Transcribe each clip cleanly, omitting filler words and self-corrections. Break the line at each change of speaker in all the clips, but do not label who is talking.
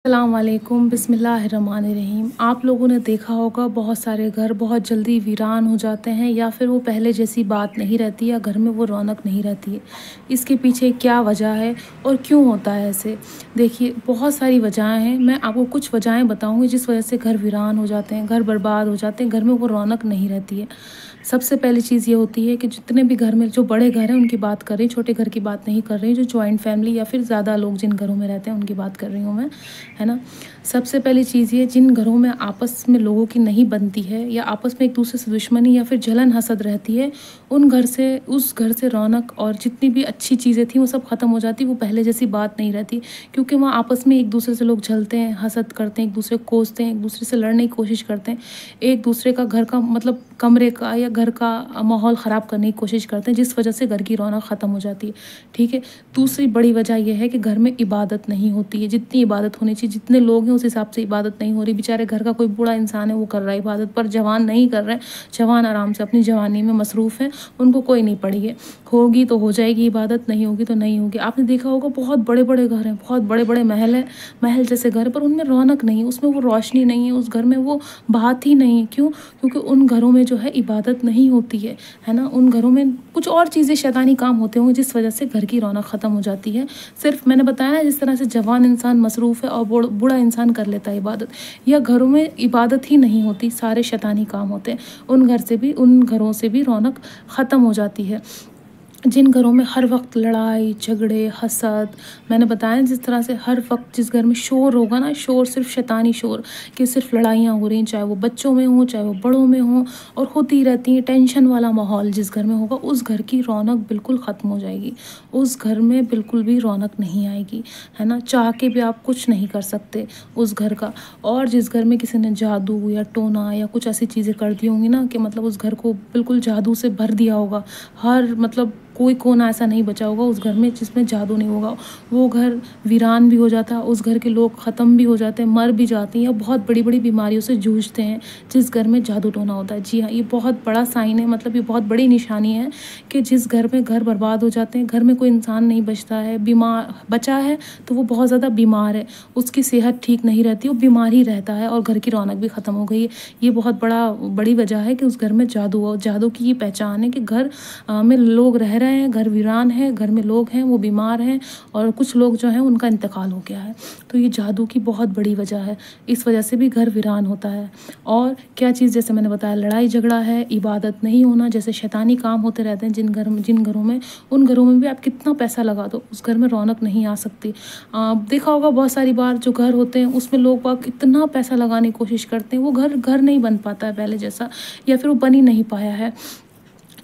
अस्सलाम वालेकुम बिस्मिल्लाहिर्रहमानिर्रहीम। आप लोगों ने देखा होगा बहुत सारे घर बहुत जल्दी वीरान हो जाते हैं या फिर वो पहले जैसी बात नहीं रहती या घर में वो रौनक नहीं रहती है। इसके पीछे क्या वजह है और क्यों होता है ऐसे? देखिए, बहुत सारी वजहें हैं। मैं आपको कुछ वजहें बताऊंगी जिस वजह से घर वीरान हो जाते हैं, घर बर्बाद हो जाते हैं, घर में वो रौनक नहीं रहती है। सबसे पहली चीज़ ये होती है कि जितने भी घर में जो बड़े घर हैं उनकी बात कर रही हूँ, छोटे घर की बात नहीं कर रही, जो जॉइंट फैमिली या फिर ज़्यादा लोग जिन घरों में रहते हैं उनकी बात कर रही हूँ मैं, है ना। सबसे पहली चीज़ ये, जिन घरों में आपस में लोगों की नहीं बनती है या आपस में एक दूसरे से दुश्मनी या फिर जलन हसद रहती है, उस घर से रौनक और जितनी भी अच्छी चीज़ें थी वो सब ख़त्म हो जाती। वो पहले जैसी बात नहीं रहती, क्योंकि वहाँ आपस में एक दूसरे से लोग जलते हैं, हसद करते हैं, एक दूसरे को कोसते हैं, एक दूसरे से लड़ने की कोशिश करते हैं, एक दूसरे का घर का मतलब कमरे का या घर का माहौल ख़राब करने की कोशिश करते हैं, जिस वजह से घर की रौनक ख़त्म हो जाती है। ठीक है। दूसरी बड़ी वजह यह है कि घर में इबादत नहीं होती है। जितनी इबादत होनी चाहिए, जितने लोग हैं उस हिसाब से इबादत नहीं हो रही। बेचारे घर का कोई बूढ़ा इंसान है वो कर रहा है इबादत, पर जवान नहीं कर रहे हैं। जवान आराम से अपनी जवानी में मसरूफ़ हैं, उनको कोई नहीं पड़ी है। होगी तो हो जाएगी इबादत, नहीं होगी तो नहीं होगी। आपने देखा होगा बहुत बड़े बड़े घर हैं, बहुत बड़े बड़े महल हैं, महल जैसे घर, पर उनमें रौनक नहीं है, उसमें वो रोशनी नहीं है, उस घर में वो बात ही नहीं है। क्यों? क्योंकि उन घरों में जो है इबादत नहीं होती है ना। उन घरों में कुछ और चीज़ें शैतानी काम होते होंगे जिस वजह से घर की रौनक ख़त्म हो जाती है। सिर्फ मैंने बताया ना, जिस तरह से जवान इंसान मसरूफ़ है और बूढ़ा इंसान कर लेता है इबादत, या घरों में इबादत ही नहीं होती, सारे शैतानी काम होते हैं, उन घरों से भी रौनक ख़त्म हो जाती है। जिन घरों में हर वक्त लड़ाई झगड़े हसद, मैंने बताया जिस तरह से हर वक्त जिस घर में शोर होगा ना, शोर सिर्फ शैतानी शोर, कि सिर्फ लड़ाइयाँ हो रही हैं, चाहे वो बच्चों में हो चाहे वो बड़ों में हो, और होती रहती हैं, टेंशन वाला माहौल जिस घर में होगा, उस घर की रौनक बिल्कुल ख़त्म हो जाएगी। उस घर में बिल्कुल भी रौनक नहीं आएगी, है ना। चाह के भी आप कुछ नहीं कर सकते उस घर का। और जिस घर में किसी ने जादू या टोना या कुछ ऐसी चीज़ें कर दी होंगी ना, कि मतलब उस घर को बिल्कुल जादू से भर दिया होगा, हर मतलब कोई कोना ऐसा नहीं बचा होगा उस घर में जिसमें जादू नहीं होगा, वो घर वीरान भी हो जाता है। उस घर के लोग ख़त्म भी हो जाते हैं, मर भी जाते हैं, या बहुत बड़ी बड़ी बीमारियों से जूझते हैं जिस घर में जादू टोना होता है। जी हाँ, ये बहुत बड़ा साइन है, मतलब ये बहुत बड़ी निशानी है कि जिस घर में घर बर्बाद हो जाते हैं, घर में कोई इंसान नहीं बचता है, बीमार बचा है तो वो बहुत ज़्यादा बीमार है, उसकी सेहत ठीक नहीं रहती, वो बीमार ही रहता है और घर की रौनक भी ख़त्म हो गई है। ये बहुत बड़ी वजह है कि उस घर में जादू हो। जादू की ये पहचान है कि घर में लोग रह रहे हैं, घर वीरान है, घर में लोग हैं वो बीमार हैं, और कुछ लोग जो हैं उनका इंतकाल हो गया है। तो ये जादू की बहुत बड़ी वजह है, इस वजह से भी घर वीरान होता है। और क्या चीज़, जैसे मैंने बताया, लड़ाई झगड़ा है, इबादत नहीं होना, जैसे शैतानी काम होते रहते हैं जिन घरों में, उन घरों में भी आप कितना पैसा लगा दो उस घर में रौनक नहीं आ सकती। देखा होगा बहुत सारी बार जो घर होते हैं उसमें लोग बाग इतना पैसा लगाने की कोशिश करते हैं, वो घर नहीं बन पाता है पहले जैसा, या फिर वो बन ही नहीं पाया है।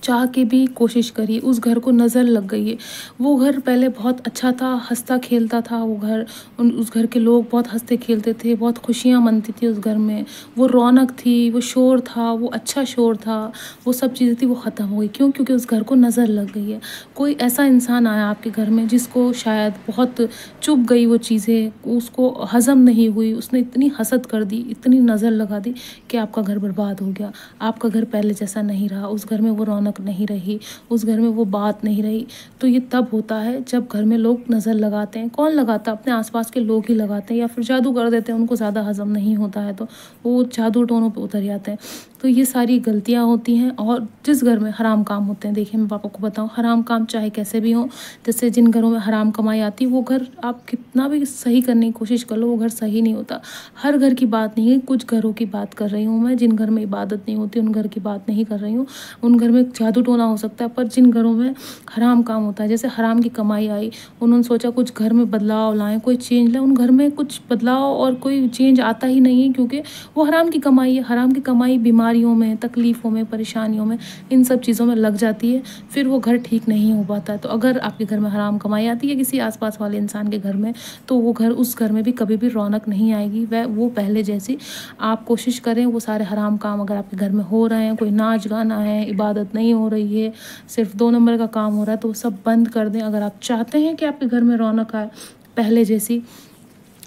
चाह के भी कोशिश करी, उस घर को नज़र लग गई है। वो घर पहले बहुत अच्छा था, हंसता खेलता था वो घर, उस घर के लोग बहुत हंसते खेलते थे, बहुत खुशियाँ मनती थी उस घर में, वो रौनक थी, वो शोर था, वो अच्छा शोर था, वो सब चीज़ें थी, वो ख़त्म हो गई। क्यों? क्योंकि उस घर को नज़र लग गई है। कोई ऐसा इंसान आया आपके घर में जिसको शायद बहुत चुभ गई वो चीज़ें, उसको हज़म नहीं हुई, उसने इतनी हसद कर दी, इतनी नज़र लगा दी कि आपका घर बर्बाद हो गया। आपका घर पहले जैसा नहीं रहा, उस घर में वो रौनक नहीं रही, उस घर में वो बात नहीं रही। तो ये तब होता है जब घर में लोग नज़र लगाते हैं। कौन लगाता है? अपने आसपास के लोग ही लगाते हैं, या फिर जादू कर देते हैं, उनको ज़्यादा हजम नहीं होता है तो वो जादू टोनों पे उतर जाते हैं। तो ये सारी गलतियाँ होती हैं। और जिस घर में हराम काम होते हैं, देखिए मैं पापा को बताऊँ, हराम काम चाहे कैसे भी हो, जैसे जिन घरों में हराम कमाई आती है, वो घर आप कितना भी सही करने की कोशिश कर लो, वो घर सही नहीं होता। हर घर की बात नहीं है, कुछ घरों की बात कर रही हूँ मैं, जिन घर में इबादत नहीं होती उन घर की बात नहीं कर रही हूँ। उन घर में जादू टोना हो सकता है, पर जिन घरों में हराम काम होता है, जैसे हराम की कमाई आई, उन्होंने सोचा कुछ घर में बदलाव लाएं, कोई चेंज लाएं, उन घर में कुछ बदलाव और कोई चेंज आता ही नहीं है, क्योंकि वो हराम की कमाई है। हराम की कमाई बीमारियों में, तकलीफ़ों में, परेशानियों में, इन सब चीज़ों में लग जाती है, फिर वो घर ठीक नहीं हो पाता है। तो अगर आपके घर में हराम कमाई आती है किसी आसपास वाले इंसान के घर में, तो उस घर में भी कभी भी रौनक नहीं आएगी, वो पहले जैसी। आप कोशिश करें, वो सारे हराम काम अगर आपके घर में हो रहे हैं, कोई नाच गाना है, इबादत नहीं हो रही है, सिर्फ 2 नंबर का काम हो रहा है, तो वो सब बंद कर दें। अगर आप चाहते हैं कि आपके घर में रौनक आए पहले जैसी,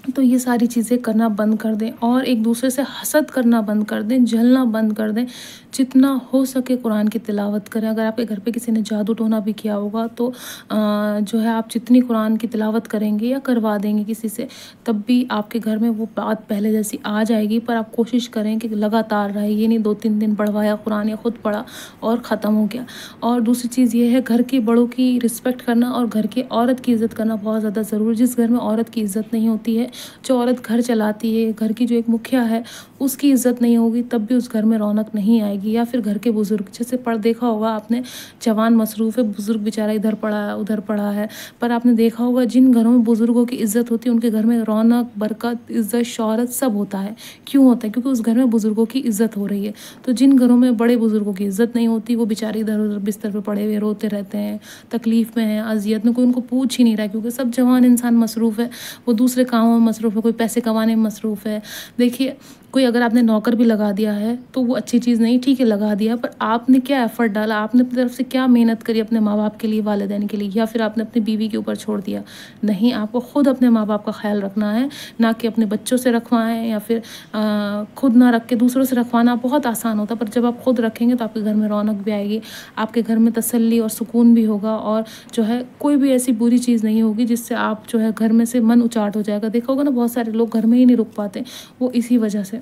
तो ये सारी चीज़ें करना बंद कर दें और एक दूसरे से हसद करना बंद कर दें, जलना बंद कर दें। जितना हो सके कुरान की तिलावत करें। अगर आपके घर पे किसी ने जादू टोना भी किया होगा तो जो है आप जितनी कुरान की तिलावत करेंगे या करवा देंगे किसी से, तब भी आपके घर में वो बात पहले जैसी आ जाएगी। पर आप कोशिश करें कि लगातार रहे, ये नहीं 2-3 दिन पढ़वाया कुरान या खुद पढ़ा और ख़त्म हो गया। और दूसरी चीज़ ये है, घर के बड़ों की रिस्पेक्ट करना और घर की औरत की इज़्ज़त करना बहुत ज़्यादा ज़रूरी। जिस घर में औरत की इज़्ज़त नहीं होती है, जो औरत घर चलाती है, घर की जो एक मुखिया है, उसकी इज़्ज़त नहीं होगी, तब भी उस घर में रौनक नहीं आएगी। या फिर घर के बुज़ुर्ग, जैसे पढ़ देखा होगा आपने, जवान मसरूफ़ है, बुज़ुर्ग बेचारा इधर पड़ा है उधर पड़ा है, पर आपने देखा होगा जिन घरों में बुज़ुर्गों की इज़्ज़त होती है उनके घर में रौनक, बरकत, इज़्ज़त, शोहरत सब होता है। क्यों होता है? क्योंकि उस घर में बुज़ुर्गों की इज़्ज़त हो रही है। तो जिन घरों में बड़े बुज़ुर्गों की इज़्ज़त नहीं होती, वो बेचारे इधर उधर बिस्तर पे पड़े हुए रोते रहते हैं, तकलीफ़ में हैं, अज़ियत में, कोई उनको पूछ ही नहीं रहा है, क्योंकि सब जवान इंसान मसरूफ़ है, वो दूसरे कामों में मसरूफ़ है, कोई पैसे कमाने में मसरूफ़ है। देखिए, कोई अगर आपने नौकर भी लगा दिया है तो वो अच्छी चीज़ नहीं, ठीक है लगा दिया, पर आपने क्या एफ़र्ट डाला, आपने अपनी तरफ से क्या मेहनत करी अपने माँ बाप के लिए, वालिदैन के लिए, या फिर आपने अपनी बीवी के ऊपर छोड़ दिया? नहीं, आपको खुद अपने माँ बाप का ख्याल रखना है, ना कि अपने बच्चों से रखवाएं या फिर खुद ना रख के दूसरों से रखवाना बहुत आसान होता है। पर जब आप खुद रखेंगे तो आपके घर में रौनक भी आएगी, आपके घर में तसल्ली और सुकून भी होगा, और जो है कोई भी ऐसी बुरी चीज़ नहीं होगी जिससे आप जो है घर में से मन उचाट हो जाएगा। देखा होगा ना, बहुत सारे लोग घर में ही नहीं रुक पाते, वो इसी वजह से।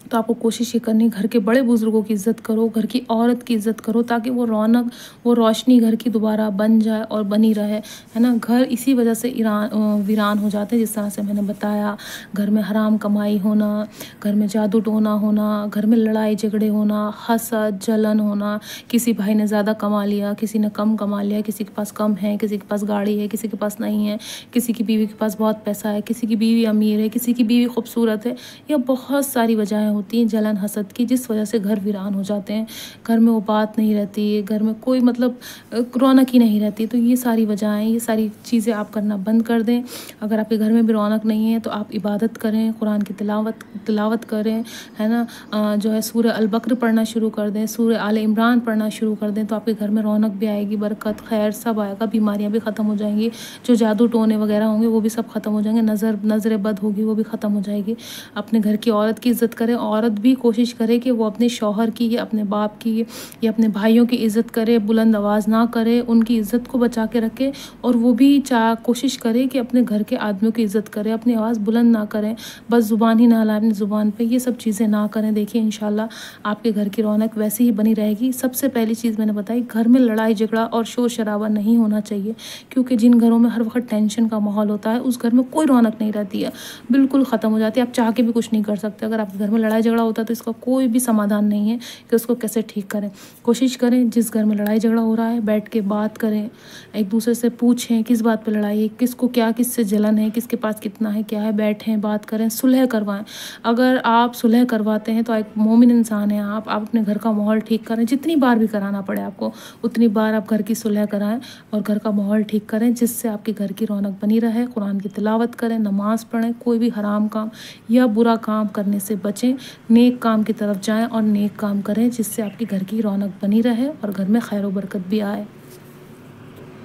तो आपको कोशिश ये करनी, घर के बड़े बुज़ुर्गों की इज़्ज़त करो, घर की औरत की इज़्ज़त करो, ताकि वो रौनक, वो रोशनी घर की दोबारा बन जाए और बनी रहे, है ना। घर इसी वजह से वीरान हो जाते हैं, जिस तरह से मैंने बताया। घर में हराम कमाई होना, घर में जादू टोना होना, घर में लड़ाई झगड़े होना, हसद, जलन होना, किसी भाई ने ज़्यादा कमा लिया, किसी ने कम कमा लिया, किसी के पास कम है, किसी के पास गाड़ी है, किसी के पास नहीं है, किसी की बीवी के पास बहुत पैसा है, किसी की बीवी अमीर है, किसी की बीवी खूबसूरत है, या बहुत सारी वजहें होती हैं जलन हसद की, जिस वजह से घर वीरान हो जाते हैं। घर में वो बात नहीं रहती है, घर में कोई मतलब रौनक ही नहीं रहती। तो ये सारी वजहें, ये सारी चीज़ें आप करना बंद कर दें। अगर आपके घर में भी रौनक नहीं है तो आप इबादत करें, कुरान की तिलावत करें, है ना। जो है सूरह अल बकर पढ़ना शुरू कर दें, सूरह आले इमरान पढ़ना शुरू कर दें, तो आपके घर में रौनक भी आएगी, बरकत, खैर सब आएगा, बीमारियाँ भी ख़त्म हो जाएंगी, जो जादू टोने वगैरह होंगे वो भी सब ख़त्म हो जाएंगे, नज़र बद होगी वो भी ख़त्म हो जाएगी। अपने घर की औरत की इज़्ज़त करें, औरत भी कोशिश करे कि वो अपने शौहर की या अपने बाप की या अपने भाइयों की इज़्ज़त करे, बुलंद आवाज़ ना करे, उनकी इज़्ज़त को बचा के रखे। और वो भी कोशिश करे कि अपने घर के आदमियों की इज़्ज़त करे, अपनी आवाज़ बुलंद ना करें, बस ज़ुबान ही ना हिलाएं अपनी ज़ुबान पे, ये सब चीज़ें ना करें। देखिए इंशाल्लाह आपके घर की रौनक वैसे ही बनी रहेगी। सबसे पहली चीज़ मैंने बताई, घर में लड़ाई झगड़ा और शोर शराबा नहीं होना चाहिए, क्योंकि जिन घरों में हर वक्त टेंशन का माहौल होता है, उस घर में कोई रौनक नहीं रहती है, बिल्कुल ख़त्म हो जाती है। आप चाह के भी कुछ नहीं कर सकते। अगर आपके घर में लड़ाई झगड़ा होता है तो इसका कोई भी समाधान नहीं है कि उसको कैसे ठीक करें। कोशिश करें, जिस घर में लड़ाई झगड़ा हो रहा है, बैठ के बात करें, एक दूसरे से पूछें किस बात पे लड़ाई है, किसको क्या, किससे जलन है, किसके पास कितना है, क्या है, बैठें बात करें, सुलह करवाएं। अगर आप सुलह करवाते हैं तो एक मोमिन इंसान है आप अपने घर का माहौल ठीक करें। जितनी बार भी कराना पड़े आपको, उतनी बार आप घर की सुलह कराएं और घर का माहौल ठीक करें, जिससे आपके घर की रौनक बनी रहे। कुरान की तिलावत करें, नमाज़ पढ़ें, कोई भी हराम काम या बुरा काम करने से बचें, नेक काम की तरफ जाएं और नेक काम करें, जिससे आपके घर की रौनक बनी रहे और घर में खैर व बरकत भी आए।